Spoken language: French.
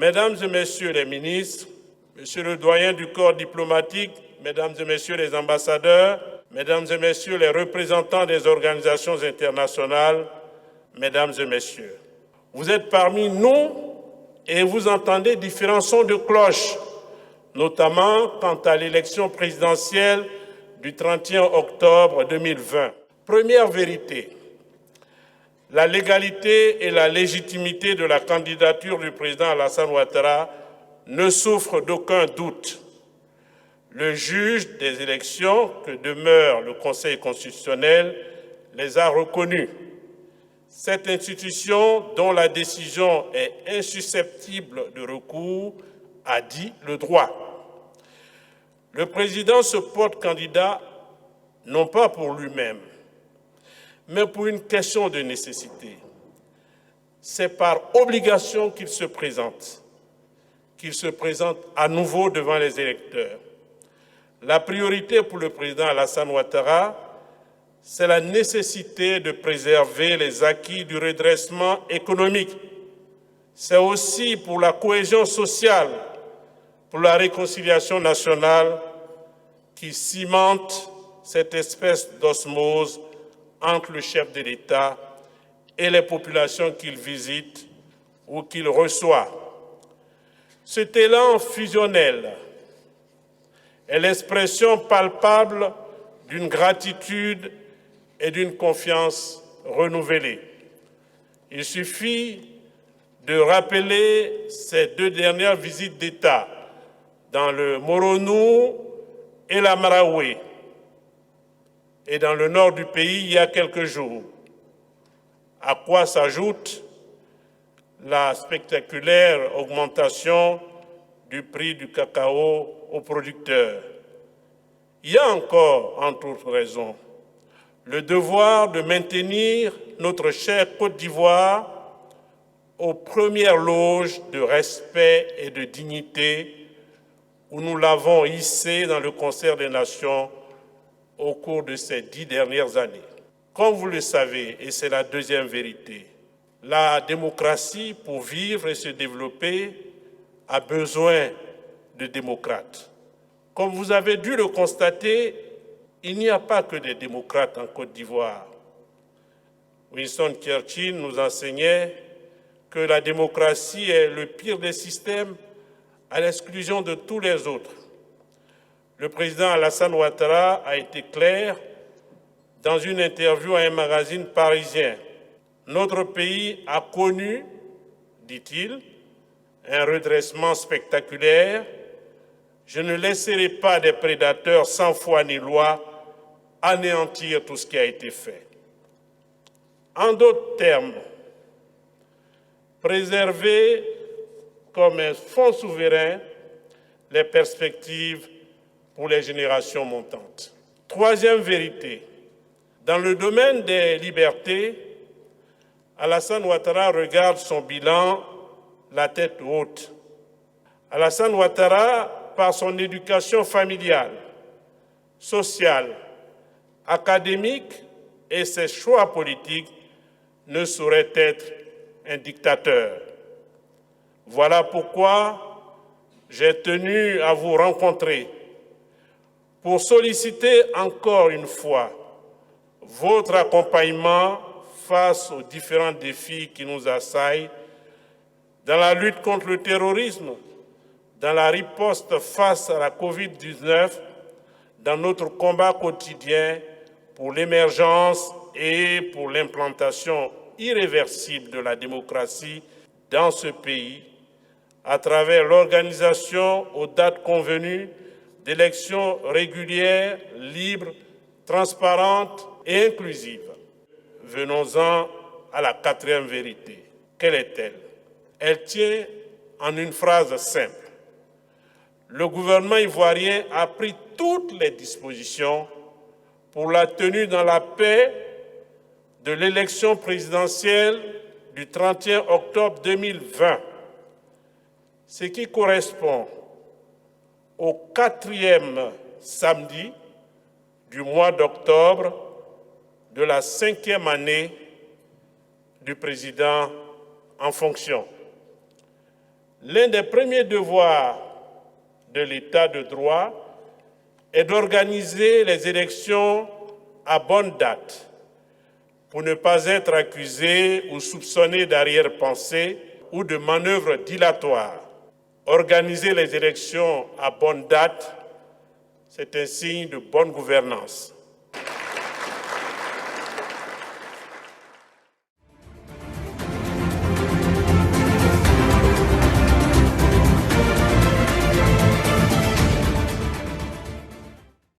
Mesdames et Messieurs les ministres, Monsieur le doyen du corps diplomatique, Mesdames et Messieurs les ambassadeurs, Mesdames et Messieurs les représentants des organisations internationales, Mesdames et Messieurs, vous êtes parmi nous et vous entendez différents sons de cloche, notamment quant à l'élection présidentielle du 31 octobre 2020. Première vérité, la légalité et la légitimité de la candidature du président Alassane Ouattara ne souffrent d'aucun doute. Le juge des élections, que demeure le Conseil constitutionnel, les a reconnus. Cette institution, dont la décision est insusceptible de recours, a dit le droit. Le président se porte candidat non pas pour lui-même, mais pour une question de nécessité. C'est par obligation qu'il se présente à nouveau devant les électeurs. La priorité pour le président Alassane Ouattara, c'est la nécessité de préserver les acquis du redressement économique. C'est aussi pour la cohésion sociale, pour la réconciliation nationale qui cimente cette espèce d'osmose entre le chef de l'État et les populations qu'il visite ou qu'il reçoit. Cet élan fusionnel est l'expression palpable d'une gratitude et d'une confiance renouvelée. Il suffit de rappeler ces 2 dernières visites d'État dans le Moronou et la Maraoué, et dans le nord du pays il y a quelques jours, à quoi s'ajoute la spectaculaire augmentation du prix du cacao aux producteurs. Il y a encore, entre autres raisons, le devoir de maintenir notre chère Côte d'Ivoire aux premières loges de respect et de dignité où nous l'avons hissée dans le concert des nations au cours de ces 10 dernières années. Comme vous le savez, et c'est la deuxième vérité, la démocratie, pour vivre et se développer, a besoin de démocrates. Comme vous avez dû le constater, il n'y a pas que des démocrates en Côte d'Ivoire. Winston Churchill nous enseignait que la démocratie est le pire des systèmes à l'exclusion de tous les autres. Le président Alassane Ouattara a été clair dans une interview à un magazine parisien. Notre pays a connu, dit-il, un redressement spectaculaire. Je ne laisserai pas des prédateurs sans foi ni loi anéantir tout ce qui a été fait. En d'autres termes, préserver comme un fonds souverain les perspectives pour les générations montantes. Troisième vérité, dans le domaine des libertés, Alassane Ouattara regarde son bilan la tête haute. Alassane Ouattara, par son éducation familiale, sociale, académique et ses choix politiques, ne saurait être un dictateur. Voilà pourquoi j'ai tenu à vous rencontrer pour solliciter encore une fois votre accompagnement face aux différents défis qui nous assaillent dans la lutte contre le terrorisme, dans la riposte face à la Covid-19, dans notre combat quotidien pour l'émergence et pour l'implantation irréversible de la démocratie dans ce pays, à travers l'organisation aux dates convenues d'élections régulières, libres, transparentes et inclusives. Venons-en à la quatrième vérité. Quelle est-elle? Elle tient en une phrase simple. Le gouvernement ivoirien a pris toutes les dispositions pour la tenue dans la paix de l'élection présidentielle du 31 octobre 2020, ce qui correspond au 4e samedi du mois d'octobre de la 5e année du président en fonction. L'un des premiers devoirs de l'État de droit est d'organiser les élections à bonne date pour ne pas être accusé ou soupçonné d'arrière-pensée ou de manœuvres dilatoires. Organiser les élections à bonne date, c'est un signe de bonne gouvernance.